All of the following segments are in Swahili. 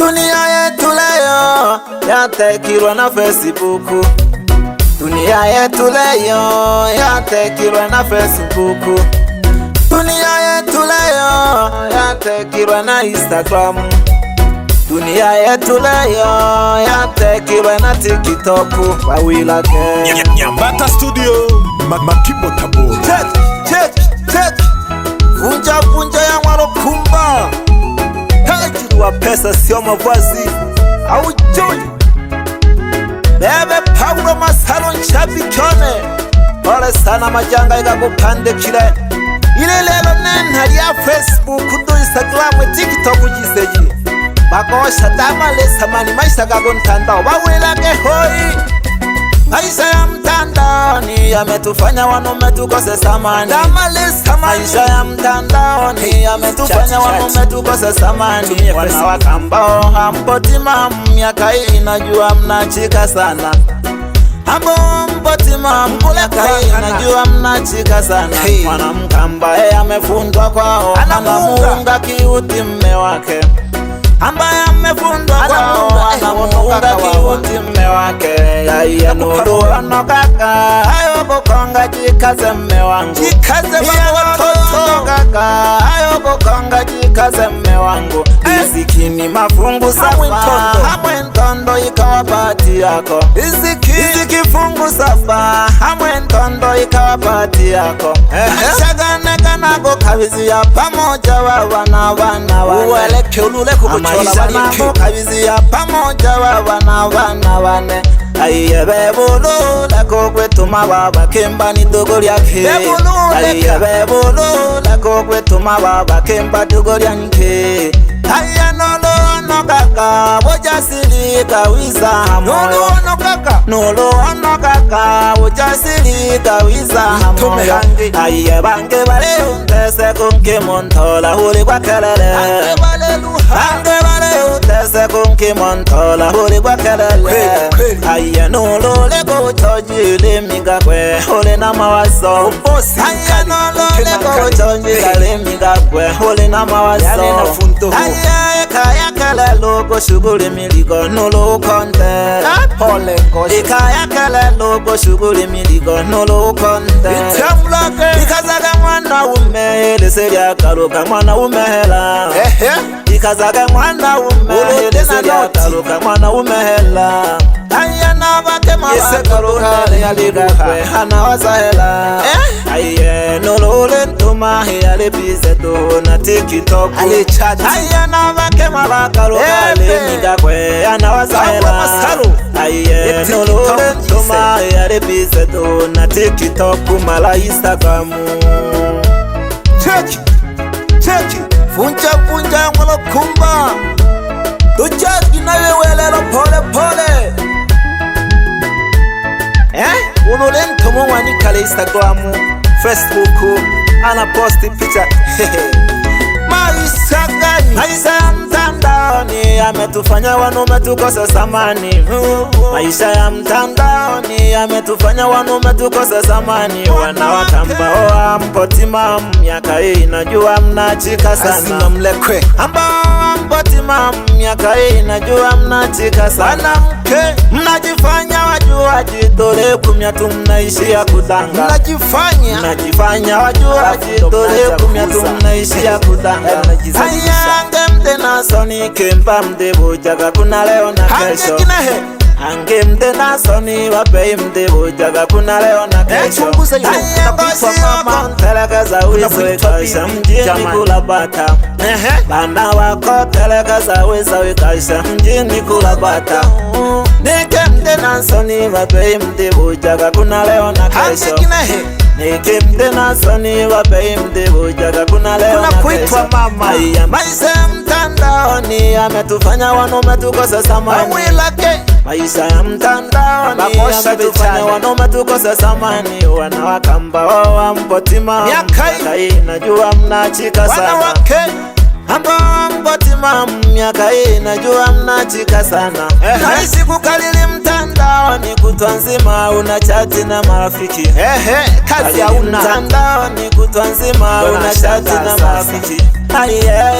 Dunia yetu leo yatekirwa na Facebook. Dunia yetu leo yatekirwa na Facebook. Dunia yetu leo yatekirwa na Instagram. Dunia yetu leo yatekirwa na TikTok. Wawilake Nyambata Studio Makibo Tabora. Check Vunja vunja ya Mwarokumba. Tajiri wa pesa sio mavazi. Haujui Bebe Paulo Masaro Nchabikone. Pole sana majanga ikakupandikire. Ile lelo nentari ya Facebook do Instagram TikTok jiseji. Bakosha damalesa mani maisha gago ntandao. Wawilake hoi. Maisha ya mtandaoni yametufanya wanaume tukose samani. Maisha ya mtandaoni yametufanya wanaume tukose samani. Wanawake ambao hampo timamu, miaka hii najua mnachika sana. Hampo timamu, miaka hii najua mnachika sana. Mwanamke ambaye amefundwa kwao anamuunga kiuti mme wake, ambaye amefundwa kwao anamuunga kiuti mme wake. Yaya nuru ono kaka, ayo kukonga jikaze mme wangu. Jikaze watoto kaka, ayo kukonga jikaze mme wangu. Riziki mafungu safa, hamwe ntondo ikawa bahati yako. Riziki fungu safa, hamwe ntondo ikawa bahati yako. Shagane kanako kabizi ya pamoja wawa na wana wane. Uweleke ulule kukuchola walike kabizi ya pamoja wawa na wana wane. Aiye bebulu lako kwetuma baba kemba ni dogo lyake. Aiye bebulu lako kwetuma baba kemba dogo lyanke. Aiye nolo ono kaka wojasili kawiza hamoyo. Nolo ono kaka, nolo ono kaka wojasili kawiza hamoyo. Aiye bange bale untese kunke montola huli kwa kelele. Bange bale untese kunke montola huli kwa kelele. Aiye nolo lego choji lemiga kwe huli na mawazo. Aiye nolo lego choji lemiga kwe huli na mawazo. Aiye kaya kele logo shuguli miligo nolo konte. Ikaya kele logo shuguli miligo nolo konte. Ikazaga mwana ume leseri akaruka mwana umehela. Ikazaga mwana ume leseri akaruka mwana umehela. Aiye nabake mabakaruka yaligakwe hana wasahela. Aiye nolole ntuma yalibize to na TikTok. Aiye nabake mabakaruka yaligakwe hana wasahela. Aiye nolole ntuma yalibize to na TikTok mala Instagram. Check Vunja Mwarokumba. Tuchaki na wewelelo pole pole. Unule ntomo wani kale Instagram, Facebook, ana posti picha. Maisha ya mtandaoni yametufanya wanaume tukose samani. Maisha ya mtandaoni yametufanya wanaume tukose samani. Wanawake ambao hampo timamu, miaka hii najua mnachika sana. Ambao hampo timamu, miaka hii najua mnachika sana. Mnajifanya wajuaji, tole kumya tu mnaishia kudanga. Mnajifanya wajuaji, tole kumya tu mnaishia kudanga. Ange mde na soni kempa mde bojaga kuna leo na kesho. Ange mde na soni wapei mde bojaga kuna leo na kesho. Ange mama telekaza wiso ikaisha mjini kula bata. Bana wako telekaza wiso ikaisha mjini kula bata. Nike mde na soni wapei mde bojaga kuna leo na kesho. Nike mde na soni wapei mde bojaga kuna leo na kesho. Maisha ya mtandaoni yametufanya wanaume tukose samani. Maisha ya mtandaoni yametufanya wanaume tukose samani. Wanawake ambao hampo timamu, miaka hii najua mnachika sana. ambao mko timamu miaka hii najua mnachika sana. Naishi kukalili mtandaoni kutwa nzima unachati na marafiki. Kazi hauna mtandaoni kutwa nzima unachati na marafiki.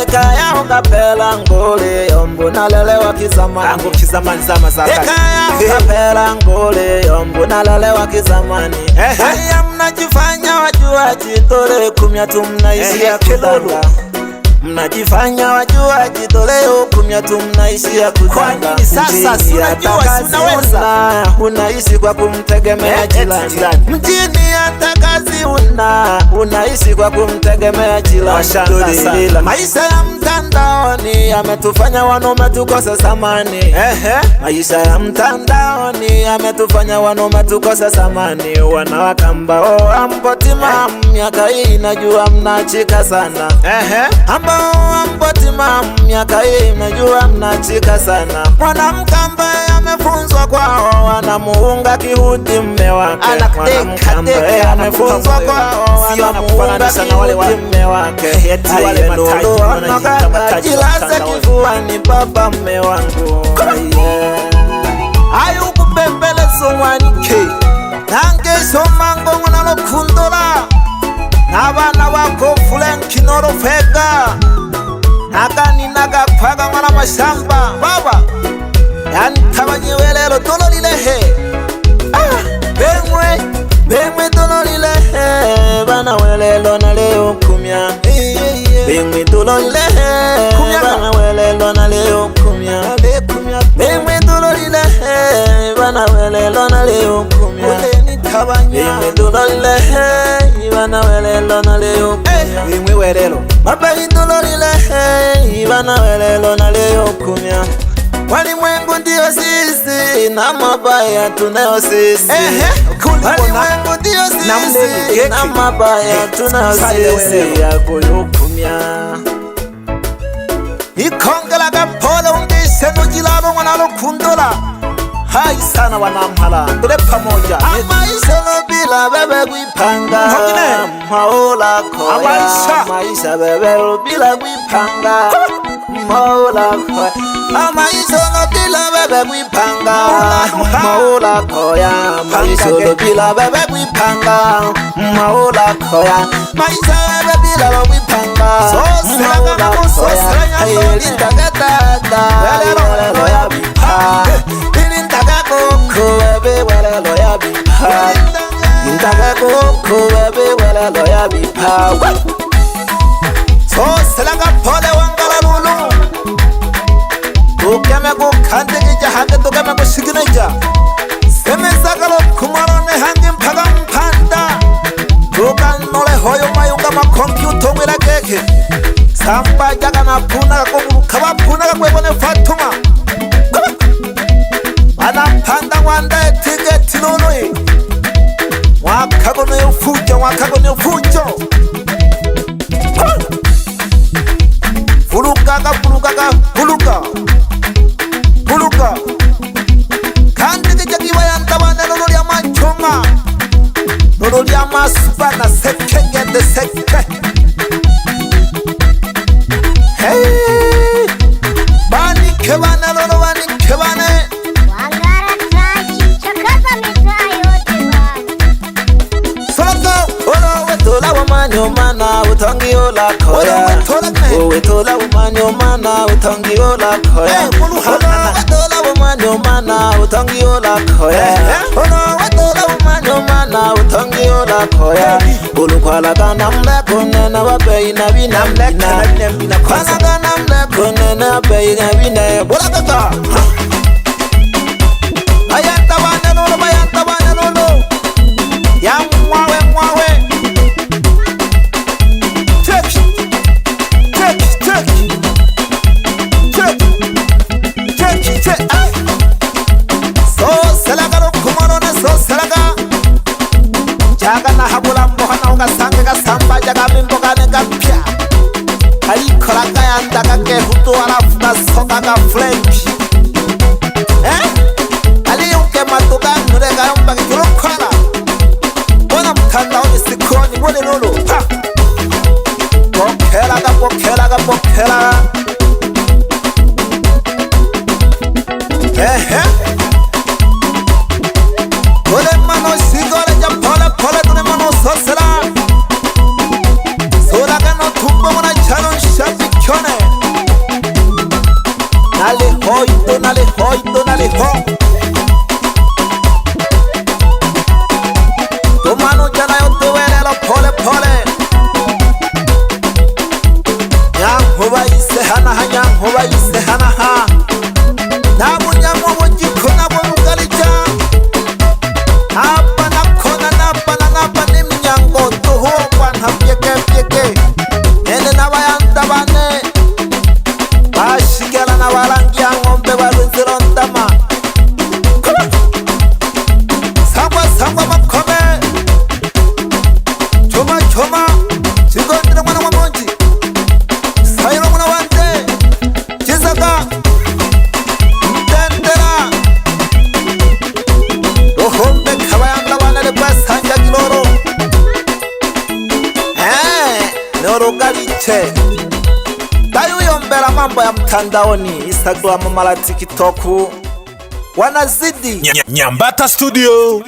Eka ya ukapela ngole yombo nalelewa kizamani. Ango kizamani zama za kati. Eka ya ukapela ngole yombo nalelewa kizamani. Haya mnajifanya wajuaji tole kumya tu mnaishi ya kudanga. Mnajifanya wajuaji tole kumya tu mnaishi ya kudanga. Kwa nini sasa si unajua si unaweza? Unaishi kwa kumtegemea jirani. Mjini hata kazi unaishi kwa kumtegemea jirani. Maisha ya mtandaoni yametufanya wanaume tukose samani. Maisha ya mtandaoni yametufanya wanaume tukose samani. Wanawake ambao ampo timamu miaka hii najua mnachika sana. Ambao ampo timamu miaka hii najua mnachika sana. Mwanamke ambaye amefunzwa kwao wanamuunga kihudi mme wake. Mwanamke ambaye amefunzwa kwao wanamuunga kihudi mme wake. Jilaza kifuani baba mme wangu. Ayu kupembele sowanike nange somango nalo kundola nabana bako Frank Norofega nagani nagapfaga mwana mashamba baba yani kabanyewelelo tolo lilehe bemwe tolo lilehe bana welelo na leo kumya. Bemwe tolo lilehe bana welelo na leo kumya. Bemwe tolo lilehe bana welelo na leo kumya. Bemwe tolo lilehe bana welelo na leo kumya. Bemwe welelo mabai tolo lilehe bana welelo na leo kumya. Walimwengu ndio sisi na mabaya tunayo sisi. Walimwengu ndio sisi na mabaya tunayo sisi ya kuyokumya. Ikongela kapole ungise nujilalo mwanalo kundola. Hai sana wanamhala tule pamoja. Maisha bila bebe kuipanga. Maola koya maisha bebe bila kuipanga. Maola koya maisha bila bebe kuipanga. Maola koya maisha bila bebe kuipanga. Maola koya maisha bebe bila kuipanga. Maola koya linda gata loya bipa. Linda koko bebe wala loya bipa. Linda koko bebe wala loya bipa. So selanga pole wangala lulu. Tukeme kukande ija hake tukeme kushigina ija. Seme zakalo kumarone hangi mpaga mpanda. Tukanole hoyo mayunga makompyuto mwila keke. Samba jaga na puna kakuburu kaba puna kakwebone Fatuma. Anampanda wanda etigeti nunui. Wakagone ufujo, wakagone ufujo. Fuluka kandi kijagiwa yantabane nolo lya machonga. Nolo lya masupa na seke ngende seke. Hey bani kebane nolo bani kebane. Wangara taji chakaza mitaa yote bana. Soloko olo wetola wamanyo mana utangi ola koya. Wetola wamanyo mana utangi ola koya. Wetola wamanyo mana utangi ola koya. Wetola wamanyo mana utangi ola koya. Ulukwala kana mleko na wabe ina bina bina. Kana kana mleko na wabe ina bina. Bola kaka. Bayanta bana nolo bayanta bana nolo. Ya mwawe. So selaga kumano na so selaga. Jaga na habula mboka na unga sanga samba jaga mimboka ne kapya. Ali kolaka yanda kake hutu alafu na soka ka French. Ali unke matuka nurega yomba kiro kola. Bona mkanda oni sikoni mwone lolo. Bokela. hoi donale ho Tomano jana yote welelo pole pole Nyang huwa ise hana ha nyang huwa ise hana ha Nabu nyamu wajiko nabu ugalija Napa na kona napa ni mnyango Tuho kwan ha pieke Nene na wayanda bane Bashigela na walangi ya ngombe walunzirondama Sangwa makome Choma Chigondira mwana mwamonji Sayiro mwana wande Chizaga Mtendera Rohombe kabayanda wanele basanja giloro Noro galiche Dayu yombela mambo ya mtandaoni Instagram mala TikTok Wanazidi Nyambata Studio.